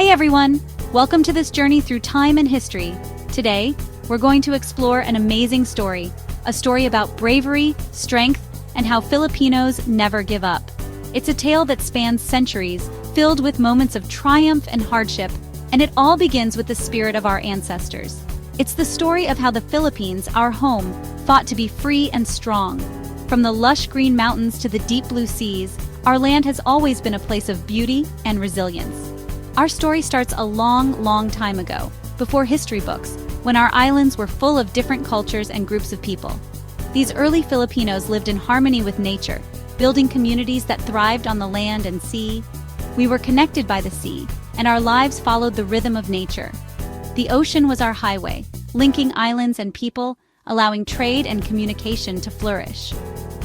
Hey everyone! Welcome to this journey through time and history. Today, we're going to explore an amazing story. A story about bravery, strength, and how Filipinos never give up. It's a tale that spans centuries, filled with moments of triumph and hardship, and it all begins with the spirit of our ancestors. It's the story of how the Philippines, our home, fought to be free and strong. From the lush green mountains to the deep blue seas, our land has always been a place of beauty and resilience. Our story starts a long time ago, before history books, when our islands were full of different cultures and groups of people. These early Filipinos lived in harmony with nature, building communities that thrived on the land and sea. We were connected by the sea, and our lives followed the rhythm of nature. The ocean was our highway, linking islands and people, allowing trade and communication to flourish.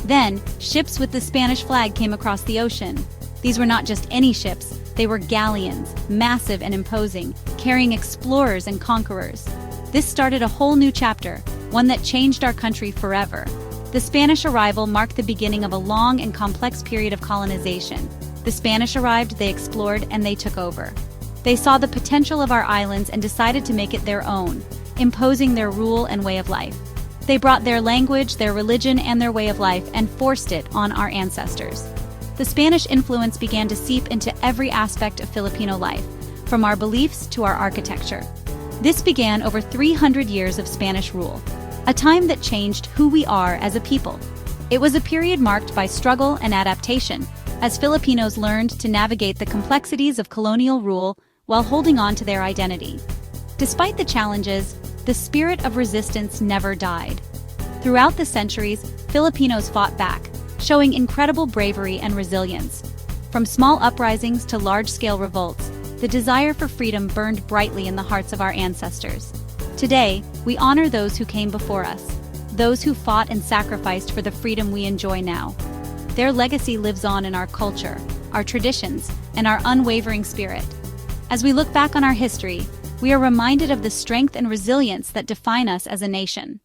Then, ships with the Spanish flag came across the ocean. These were not just any ships, they were galleons, massive and imposing, carrying explorers and conquerors. This started a whole new chapter, one that changed our country forever. The Spanish arrival marked the beginning of a long and complex period of colonization. The Spanish arrived, they explored, and they took over. They saw the potential of our islands and decided to make it their own, imposing their rule and way of life. They brought their language, their religion, and their way of life and forced it on our ancestors. The Spanish influence began to seep into every aspect of Filipino life, from our beliefs to our architecture. This began over 300 years of Spanish rule, a time that changed who we are as a people. It was a period marked by struggle and adaptation, as Filipinos learned to navigate the complexities of colonial rule while holding on to their identity. Despite the challenges, the spirit of resistance never died. Throughout the centuries, Filipinos fought back, showing incredible bravery and resilience. From small uprisings to large-scale revolts, the desire for freedom burned brightly in the hearts of our ancestors. Today, we honor those who came before us, those who fought and sacrificed for the freedom we enjoy now. Their legacy lives on in our culture, our traditions, and our unwavering spirit. As we look back on our history, we are reminded of the strength and resilience that define us as a nation.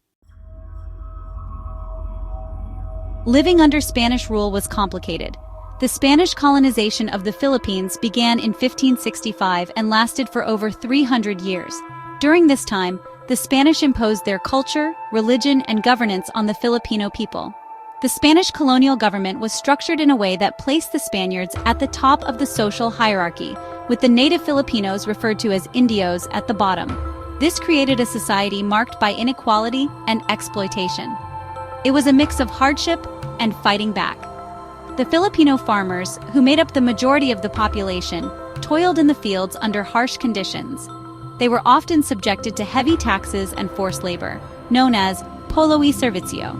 Living under Spanish rule was complicated. The Spanish colonization of the Philippines began in 1565 and lasted for over 300 years. During this time, the Spanish imposed their culture, religion, and governance on the Filipino people. The Spanish colonial government was structured in a way that placed the Spaniards at the top of the social hierarchy, with the native Filipinos referred to as Indios at the bottom. This created a society marked by inequality and exploitation. It was a mix of hardship and fighting back. The Filipino farmers, who made up the majority of the population, toiled in the fields under harsh conditions. They were often subjected to heavy taxes and forced labor, known as polo y servicio.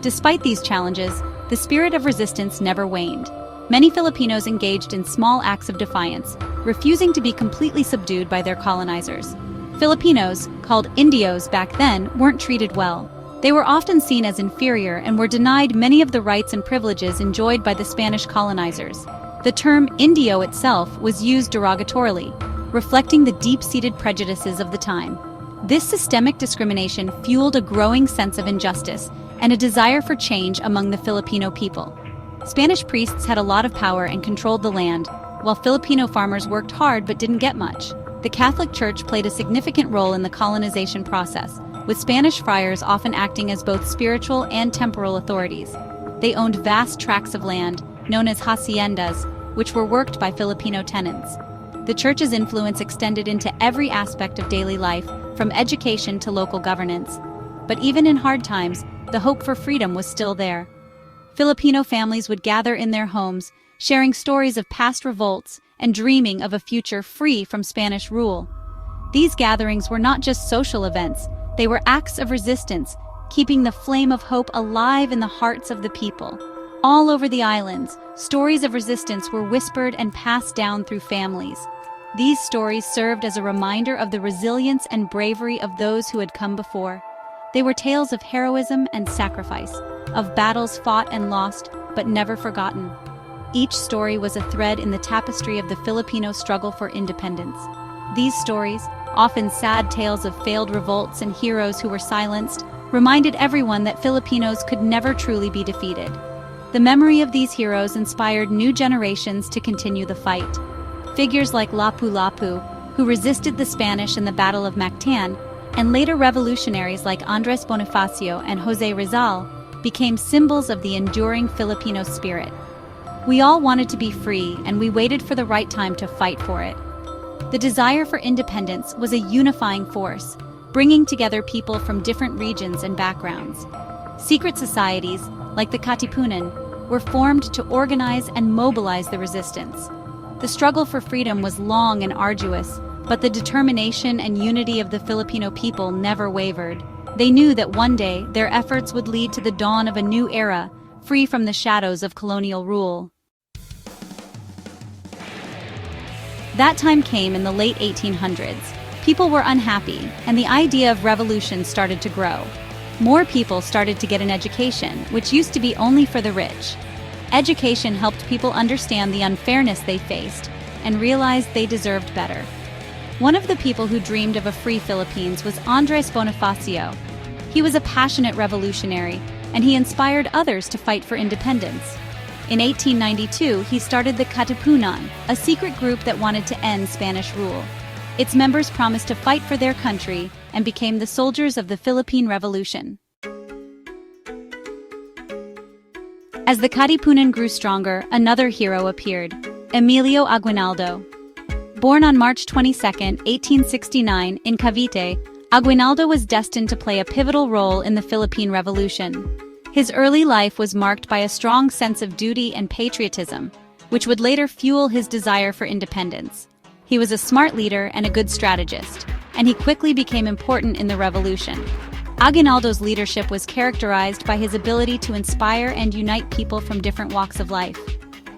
Despite these challenges, the spirit of resistance never waned. Many Filipinos engaged in small acts of defiance, refusing to be completely subdued by their colonizers. Filipinos, called Indios back then, weren't treated well. They were often seen as inferior and were denied many of the rights and privileges enjoyed by the Spanish colonizers. The term Indio itself was used derogatorily, reflecting the deep-seated prejudices of the time. This systemic discrimination fueled a growing sense of injustice and a desire for change among the Filipino people. Spanish priests had a lot of power and controlled the land, while Filipino farmers worked hard but didn't get much. The Catholic Church played a significant role in the colonization process, with Spanish friars often acting as both spiritual and temporal authorities. They owned vast tracts of land, known as haciendas, which were worked by Filipino tenants. The church's influence extended into every aspect of daily life, from education to local governance. But even in hard times, the hope for freedom was still there. Filipino families would gather in their homes, sharing stories of past revolts and dreaming of a future free from Spanish rule. These gatherings were not just social events, they were acts of resistance, keeping the flame of hope alive in the hearts of the people. All over the islands, stories of resistance were whispered and passed down through families. These stories served as a reminder of the resilience and bravery of those who had come before. They were tales of heroism and sacrifice, of battles fought and lost, but never forgotten. Each story was a thread in the tapestry of the Filipino struggle for independence. These stories, often sad tales of failed revolts and heroes who were silenced, reminded everyone that Filipinos could never truly be defeated. The memory of these heroes inspired new generations to continue the fight. Figures like Lapu-Lapu, who resisted the Spanish in the Battle of Mactan, and later revolutionaries like Andrés Bonifacio and José Rizal, became symbols of the enduring Filipino spirit. We all wanted to be free, and we waited for the right time to fight for it. The desire for independence was a unifying force, bringing together people from different regions and backgrounds. Secret societies, like the Katipunan, were formed to organize and mobilize the resistance. The struggle for freedom was long and arduous, but the determination and unity of the Filipino people never wavered. They knew that one day their efforts would lead to the dawn of a new era, free from the shadows of colonial rule. That time came in the late 1800s. People were unhappy, and the idea of revolution started to grow. More people started to get an education, which used to be only for the rich. Education helped people understand the unfairness they faced and realized they deserved better. One of the people who dreamed of a free Philippines was Andrés Bonifacio. He was a passionate revolutionary, and he inspired others to fight for independence. In 1892, he started the Katipunan, a secret group that wanted to end Spanish rule. Its members promised to fight for their country and became the soldiers of the Philippine Revolution. As the Katipunan grew stronger, another hero appeared, Emilio Aguinaldo. Born on March 22, 1869, in Cavite, Aguinaldo was destined to play a pivotal role in the Philippine Revolution. His early life was marked by a strong sense of duty and patriotism, which would later fuel his desire for independence. He was a smart leader and a good strategist, and he quickly became important in the revolution. Aguinaldo's leadership was characterized by his ability to inspire and unite people from different walks of life.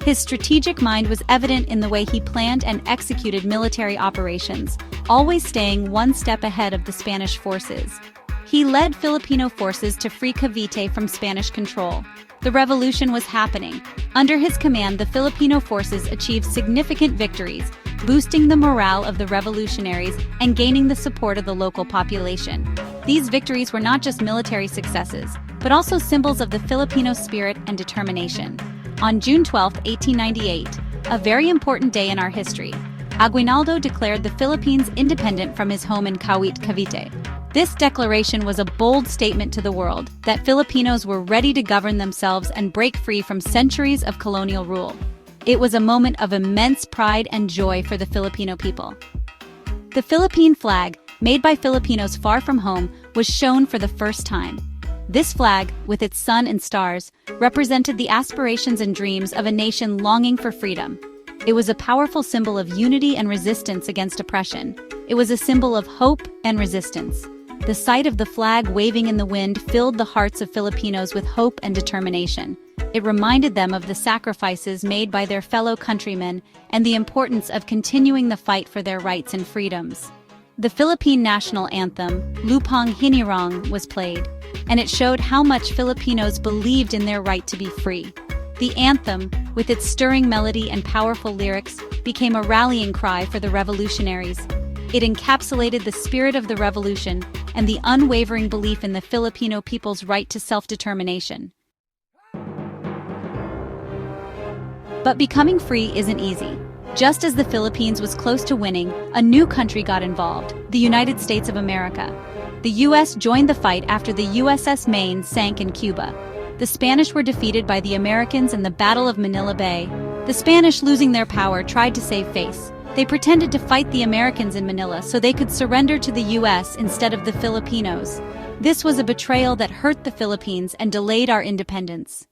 His strategic mind was evident in the way he planned and executed military operations, always staying one step ahead of the Spanish forces. He led Filipino forces to free Cavite from Spanish control. The revolution was happening. Under his command, the Filipino forces achieved significant victories, boosting the morale of the revolutionaries and gaining the support of the local population. These victories were not just military successes, but also symbols of the Filipino spirit and determination. On June 12, 1898, a very important day in our history, Aguinaldo declared the Philippines independent from his home in Cavite. This declaration was a bold statement to the world that Filipinos were ready to govern themselves and break free from centuries of colonial rule. It was a moment of immense pride and joy for the Filipino people. The Philippine flag, made by Filipinos far from home, was shown for the first time. This flag, with its sun and stars, represented the aspirations and dreams of a nation longing for freedom. It was a powerful symbol of unity and resistance against oppression. It was a symbol of hope and resistance. The sight of the flag waving in the wind filled the hearts of Filipinos with hope and determination. It reminded them of the sacrifices made by their fellow countrymen and the importance of continuing the fight for their rights and freedoms. The Philippine national anthem, Lupang Hinirang, was played, and it showed how much Filipinos believed in their right to be free. The anthem, with its stirring melody and powerful lyrics, became a rallying cry for the revolutionaries. It encapsulated the spirit of the revolution and the unwavering belief in the Filipino people's right to self-determination. But becoming free isn't easy. Just as the Philippines was close to winning, a new country got involved, the United States of America. The U.S. joined the fight after the USS Maine sank in Cuba. The Spanish were defeated by the Americans in the Battle of Manila Bay. The Spanish, losing their power, tried to save face. They pretended to fight the Americans in Manila so they could surrender to the U.S. instead of the Filipinos. This was a betrayal that hurt the Philippines and delayed our independence.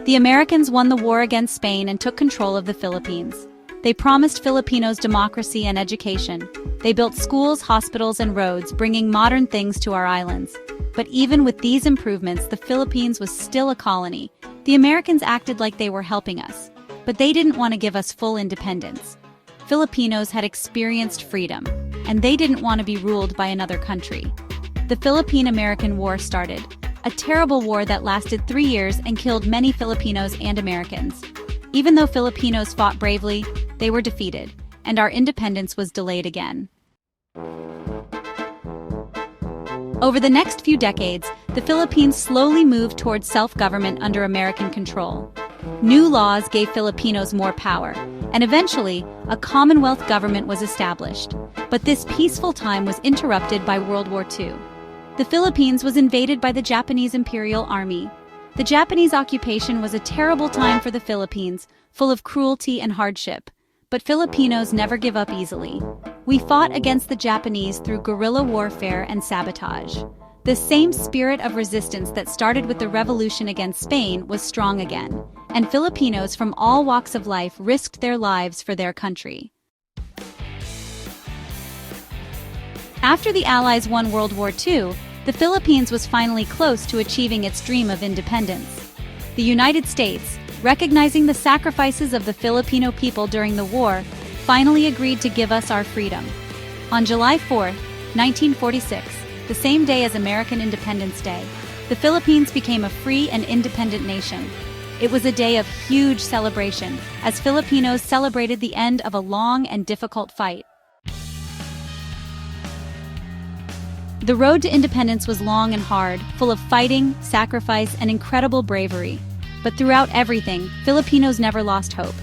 The Americans won the war against Spain and took control of the Philippines. They promised Filipinos democracy and education. They built schools, hospitals, and roads, bringing modern things to our islands. But even with these improvements, the Philippines was still a colony. The Americans acted like they were helping us, but they didn't want to give us full independence. Filipinos had experienced freedom, and they didn't want to be ruled by another country. The Philippine-American War started, a terrible war that lasted 3 years and killed many Filipinos and Americans. Even though Filipinos fought bravely, they were defeated, and our independence was delayed again. Over the next few decades, the Philippines slowly moved towards self-government under American control. New laws gave Filipinos more power, and eventually, a Commonwealth government was established. But this peaceful time was interrupted by World War II. The Philippines was invaded by the Japanese Imperial Army. The Japanese occupation was a terrible time for the Philippines, full of cruelty and hardship. But Filipinos never give up easily. We fought against the Japanese through guerrilla warfare and sabotage. The same spirit of resistance that started with the revolution against Spain was strong again, and Filipinos from all walks of life risked their lives for their country. After the Allies won World War II, the Philippines was finally close to achieving its dream of independence. The United States, recognizing the sacrifices of the Filipino people during the war, finally agreed to give us our freedom. On July 4, 1946, the same day as American Independence Day, the Philippines became a free and independent nation. It was a day of huge celebration, as Filipinos celebrated the end of a long and difficult fight. The road to independence was long and hard, full of fighting, sacrifice, and incredible bravery. But throughout everything, Filipinos never lost hope.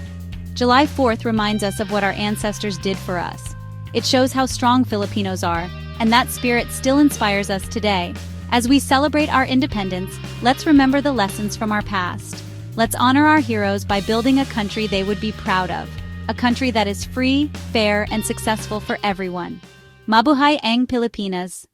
July 4th reminds us of what our ancestors did for us. It shows how strong Filipinos are, and that spirit still inspires us today. As we celebrate our independence, let's remember the lessons from our past. Let's honor our heroes by building a country they would be proud of. A country that is free, fair, and successful for everyone. Mabuhay ang Pilipinas!